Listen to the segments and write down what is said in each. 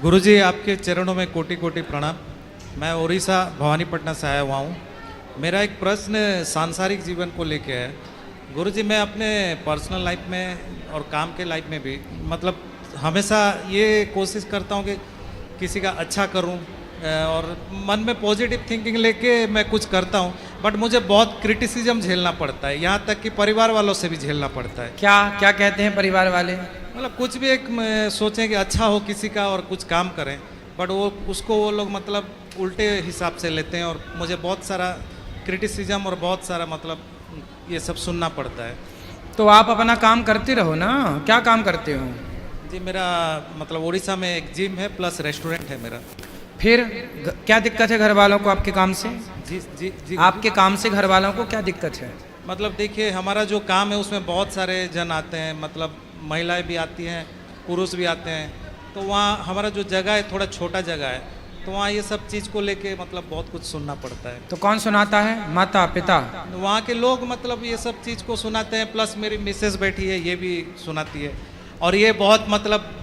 गुरुजी आपके चरणों में कोटि कोटि प्रणाम। मैं उड़ीसा भवानीपटना से आया हुआ हूँ। मेरा एक प्रश्न सांसारिक जीवन को लेके है। गुरुजी मैं अपने पर्सनल लाइफ में और काम के लाइफ में भी मतलब हमेशा ये कोशिश करता हूँ कि किसी का अच्छा करूँ और मन में पॉजिटिव थिंकिंग लेके मैं कुछ करता हूँ, बट मुझे बहुत क्रिटिसिज्म झेलना पड़ता है, यहाँ तक कि परिवार वालों से भी झेलना पड़ता है। क्या क्या कहते हैं परिवार वाले? मतलब कुछ भी एक सोचें कि अच्छा हो किसी का और कुछ काम करें, बट वो लोग मतलब उल्टे हिसाब से लेते हैं और मुझे बहुत सारा क्रिटिसिज्म और बहुत सारा मतलब ये सब सुनना पड़ता है। तो आप अपना काम करते रहो ना, क्या काम करते हो? जी मेरा मतलब उड़ीसा में एक जिम है प्लस रेस्टोरेंट है मेरा। फिर क्या दिक्कत है घर वालों को आपके काम से? जी जी जी आपके काम से घर वालों को क्या दिक्कत है? मतलब देखिए हमारा जो काम है उसमें बहुत सारे जन आते हैं, मतलब महिलाएं भी आती हैं, पुरुष भी आते हैं, तो वहाँ हमारा जो जगह है थोड़ा छोटा जगह है, तो वहाँ ये सब चीज़ को लेके मतलब बहुत कुछ सुनना पड़ता है। तो कौन सुनाता है? माता पिता? वहाँ के लोग मतलब ये सब चीज़ को सुनाते हैं, प्लस मेरी मिसेस बैठी है ये भी सुनाती है, और ये बहुत मतलब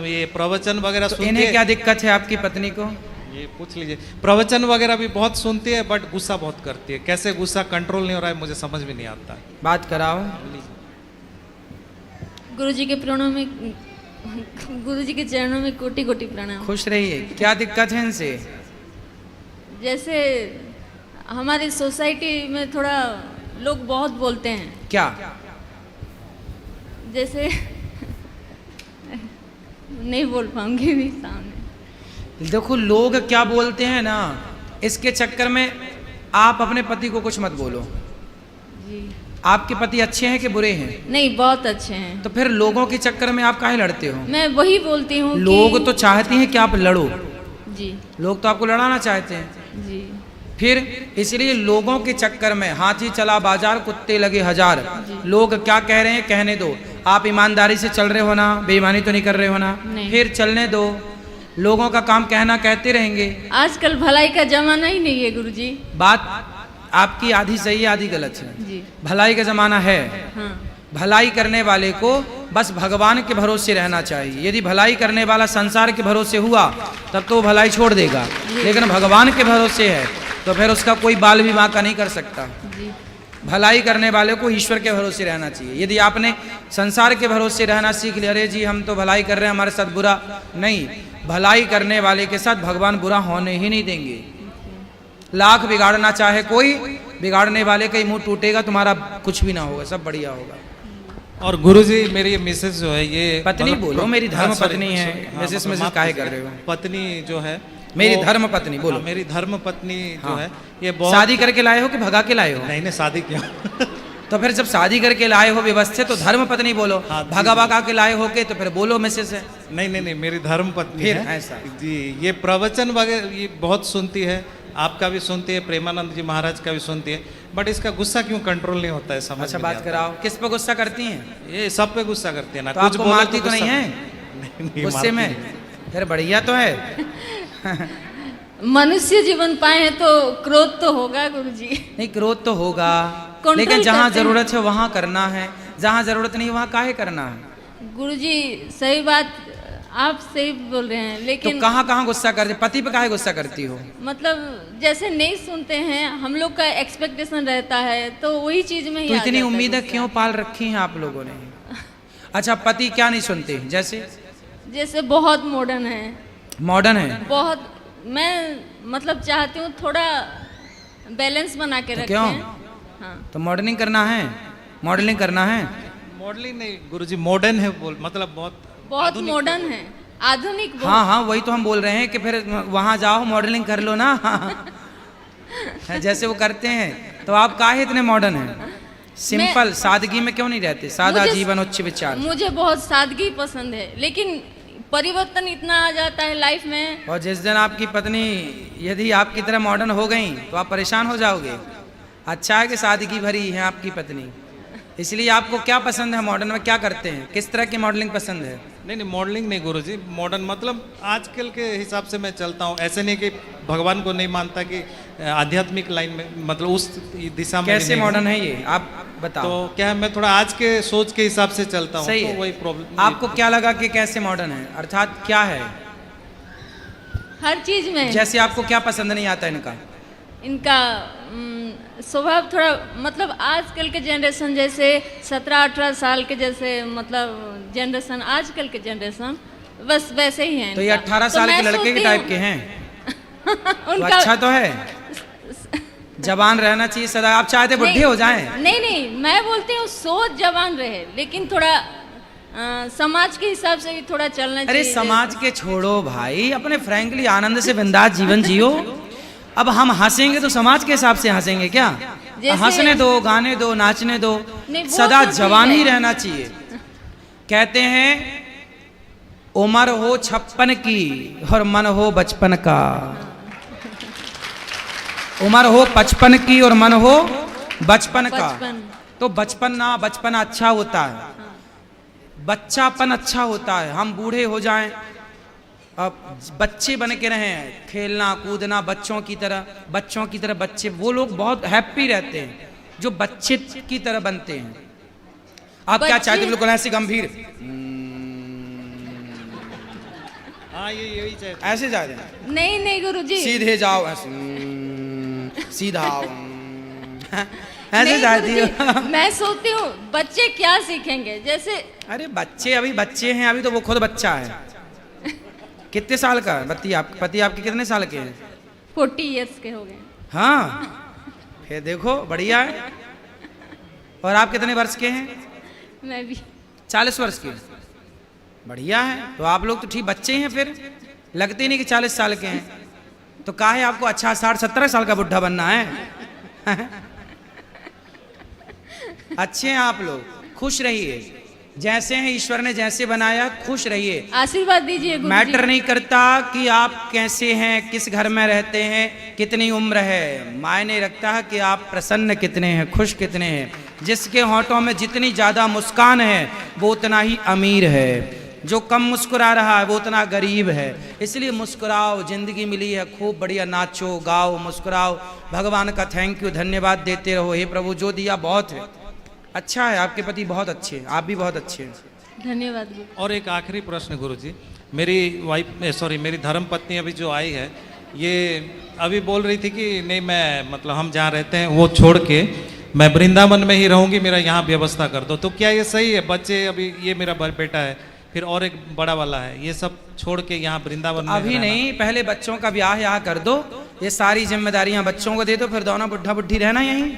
ये प्रवचन वगैरह तो सुनती इन्हें है। क्या दिक्कत है आपकी पत्नी को? ये पूछ लीजिए। प्रवचन वगैरह भी बहुत सुनती है बट गुस्सा बहुत करती है। कैसे गुस्सा कंट्रोल नहीं हो रहा है मुझे समझ में नहीं आता। बात कराओ। गुरुजी के प्रणों में गुरुजी के चरणों में कोटि कोटि प्रणाम। खुश रहिए। क्या दिक्कत है इनसे? जैसे हमारी सोसाइटी में थोड़ा लोग बहुत बोलते हैं। क्या? जैसे नहीं बोल पाऊंगी भी सामने। देखो लोग क्या बोलते हैं ना, इसके चक्कर में आप अपने पति को कुछ मत बोलो। जी आपके पति अच्छे हैं कि बुरे हैं? नहीं, बहुत अच्छे हैं। तो फिर लोगों के चक्कर में आप काहे लड़ते हो? मैं वही बोलती हूँ लोग तो चाहते हैं कि आप लड़ो। जी लोग तो आपको लड़ाना चाहते हैं। जी फिर इसलिए लोगों के चक्कर में हाथी चला बाजार कुत्ते लगे हजार। लोग क्या कह रहे हैं कहने दो। आप ईमानदारी से चल रहे हो ना, बेईमानी तो नहीं कर रहे हो ना, नहीं। फिर चलने दो। लोगों का काम कहना कहते रहेंगे। आजकल भलाई का जमाना ही नहीं है गुरुजी। बात आपकी आधी सही है आधी गलत है। जी भलाई का जमाना है। हाँ भलाई करने वाले को बस भगवान के भरोसे रहना चाहिए। यदि भलाई करने वाला संसार के भरोसे हुआ तब तो वो भलाई छोड़ देगा, लेकिन भगवान के भरोसे है तो फिर उसका कोई बाल भी बांका नहीं कर सकता। जी भलाई करने वाले को ईश्वर के भरोसे रहना चाहिए। यदि आपने संसार के भरोसे रहना सीख लिया, अरे जी हम तो भलाई कर रहे हैं हमारे साथ बुरा नहीं, भलाई करने वाले के साथ भगवान बुरा होने ही नहीं देंगे। लाख बिगाड़ना चाहे कोई, बिगाड़ने वाले का ही मुंह टूटेगा, तुम्हारा कुछ भी ना होगा, सब बढ़िया होगा। और गुरुजी मेरी मिसेस जो है ये पत्नी मतलब- बोलो, मेरी धर्म sorry, पत्नी है। sorry, हाँ, मिसेस मतलब मिसेस माफ काहे कीजिए। कर रहे हो? पत्नी जो है मेरी वो- धर्म पत्नी बोलो। हाँ, मेरी धर्म पत्नी जो हाँ। है ये बहुत शादी करके लाए हो कि भगा के लाए हो? नहीं नहीं शादी किया। तो फिर जब शादी करके लाए हो व्यवस्थित तो धर्म पत्नी बोलो। हाँ, जी, भगा जी। भगा के लाए हो के तो फिर बोलो मिसेस है। नहीं मेरी धर्म पत्नी फिर है ऐसा। जी। ये प्रवचन वगैरह ये बहुत सुनती है, आपका भी सुनती है, प्रेमानंद जी महाराज का भी सुनती है, बट इसका गुस्सा क्यों कंट्रोल नहीं होता है समझ अच्छा में बात नहीं आता। कराओ, किस पे गुस्सा करती हैं? ये सब पे गुस्सा करती है ना। तो कुछ आपको बोलो मारती तो नहीं गुस्सा- है नहीं, गुस्से मारती में? नहीं। फिर बढ़िया तो है। मनुष्य जीवन पाए हैं तो क्रोध तो होगा गुरुजी। नहीं क्रोध तो होगा, Control लेकिन जहाँ करते हैं। जरूरत है वहाँ करना है, जहाँ जरूरत नहीं वहाँ काहे करना है? गुरुजी सही बात आप सही बोल रहे हैं, तो लेकिन कहाँ कहाँ गुस्सा करते? पति पे काहे गुस्सा करती हो? मतलब जैसे नहीं सुनते हैं, हम लोग का एक्सपेक्टेशन रहता है तो वही चीज में ही तो आ इतनी जाता है उम्मीदें गुस्सा। क्यों पाल रखी हैं आप लोगों ने? अच्छा पति क्या नहीं सुनते? जैसे जैसे बहुत मॉडर्न है, मॉडर्न है बहुत मैं मतलब चाहती हूँ थोड़ा बैलेंस बना के तो रखें। क्यों? हाँ तो मॉडर्निंग करना है, मॉडलिंग करना है। मॉडलिंग नहीं गुरुजी, मॉडर्न है बोल मतलब बहुत बहुत आधुनिक मॉडर्न है, आधुनिक बहुत। हाँ हाँ वही तो हम बोल रहे हैं कि फिर वहाँ जाओ मॉडलिंग कर लो ना। जैसे वो करते हैं। तो आप काहे इतने मॉडर्न हैं? सिंपल सादगी में क्यों नहीं रहते? सादा मुझे- जीवन उच्च विचार। मुझे बहुत सादगी पसंद है, लेकिन परिवर्तन इतना आ जाता है लाइफ में। और जिस दिन आपकी पत्नी यदि आपकी तरह मॉडर्न हो गई तो आप परेशान हो जाओगे। अच्छा है कि सादगी भरी है आपकी पत्नी। इसलिए आपको क्या पसंद है? मॉडर्न में क्या करते हैं? किस तरह की मॉडलिंग पसंद है? नहीं मॉडलिंग नहीं गुरुजी, मॉडर्न मतलब आजकल के हिसाब से मैं चलता हूँ। ऐसे नहीं कि भगवान को नहीं मानता कि आध्यात्मिक लाइन में मतलब उस दिशा में कैसे नहीं हूँ। मॉडर्न है ये आप बताओ। तो क्या है मैं थोड़ा आज के सोच के हिसाब से चलता हूँ। सही तो है। वही प्रॉब्लम। आपको क्या लगा कि कैसे मॉडर्न है? अर्थात क्या है? हर चीज में। जैसे आपको क्या पसंद नहीं आता इनका? इनका स्वभाव थोड़ा मतलब आजकल के जनरेशन जैसे 17-18 साल के जैसे मतलब जनरेशन, आजकल के जनरेशन बस वैसे ही हैं। तो ये 18 साल के लड़के के टाइप के हैं। तो उनका अच्छा तो है, जवान रहना चाहिए सदा। आप चाहते बुढ़े हो जाएं? नहीं, मैं बोलती हूँ सोच जवान रहे, लेकिन थोड़ा समाज के हिसाब से भी थोड़ा चलना चाहिए। अरे समाज के छोड़ो भाई, अपने फ्रैंकली आनंद से बिंदास जीवन जियो। अब हम हंसेंगे तो समाज के हिसाब से हंसेंगे क्या? हंसने दो, गाने दो, नाचने दो, सदा जवान ही रहना चाहिए। कहते हैं उम्र हो 56 की और मन हो बचपन का। उम्र हो 55 की और मन हो बचपन का। तो बचपन अच्छा होता है, बच्चापन अच्छा होता है। हम बूढ़े हो जाएं, अब बच्चे बन के रहें, खेलना कूदना बच्चों की तरह बच्चे, वो लोग बहुत हैप्पी रहते हैं जो बच्चे की तरह बनते हैं। आप क्या चाहते? बिल्कुल ऐसे गंभीर, हाँ यही चाहिए। ऐसे जा रहे हैं? नहीं गुरुजी, सीधे जाओ, ऐसे सीधा आओ, ऐसे जाती हो। मैं सोचती हूँ बच्चे क्या सीखेंगे जैसे। अरे बच्चे अभी बच्चे हैं, अभी तो वो खुद बच्चा है। कितने साल का है पति आपके कितने साल के हैं? 40 इयर्स के हो गए। हाँ, फिर देखो बढ़िया है। और आप कितने वर्ष के हैं? मैं भी 40 वर्ष के। बढ़िया है, तो आप लोग तो ठीक बच्चे हैं, फिर लगते नहीं कि 40 साल के हैं। तो काहे आपको अच्छा 60-70 साल का बुढ़ा बनना है? अच्छे हैं आप लोग, खुश रहिए जैसे हैं, ईश्वर ने जैसे बनाया, खुश रहिए। आशीर्वाद दीजिए गुरुजी। मैटर नहीं करता कि आप कैसे हैं, किस घर में रहते हैं, कितनी उम्र है, मायने रखता है कि आप प्रसन्न कितने हैं, खुश कितने हैं। जिसके होंठों में जितनी ज़्यादा मुस्कान है वो उतना ही अमीर है, जो कम मुस्कुरा रहा है वो उतना गरीब है। इसलिए मुस्कुराओ, जिंदगी मिली है, खूब बढ़िया नाचो गाओ मुस्कुराओ, भगवान का थैंक यू धन्यवाद देते रहो। हे प्रभु जो दिया बहुत है, अच्छा है, आपके पति बहुत अच्छे हैं, आप भी बहुत अच्छे हैं। धन्यवाद गुरु। और एक आखिरी प्रश्न गुरुजी, मेरी धर्म पत्नी अभी जो आई है, ये अभी बोल रही थी कि नहीं मैं मतलब हम जहाँ रहते हैं वो छोड़ के मैं वृंदावन में ही रहूंगी, मेरा यहाँ व्यवस्था कर दो। तो क्या ये सही है? बच्चे अभी ये मेरा बेटा है, फिर और एक बड़ा वाला है, ये सब छोड़ के यहाँ वृंदावन में अभी नहीं, पहले बच्चों का ब्याह यहाँ कर दो, ये सारी जिम्मेदारियां बच्चों को दे दो, फिर दोनों बुढ़ा बुढ़ी रहना यहीं।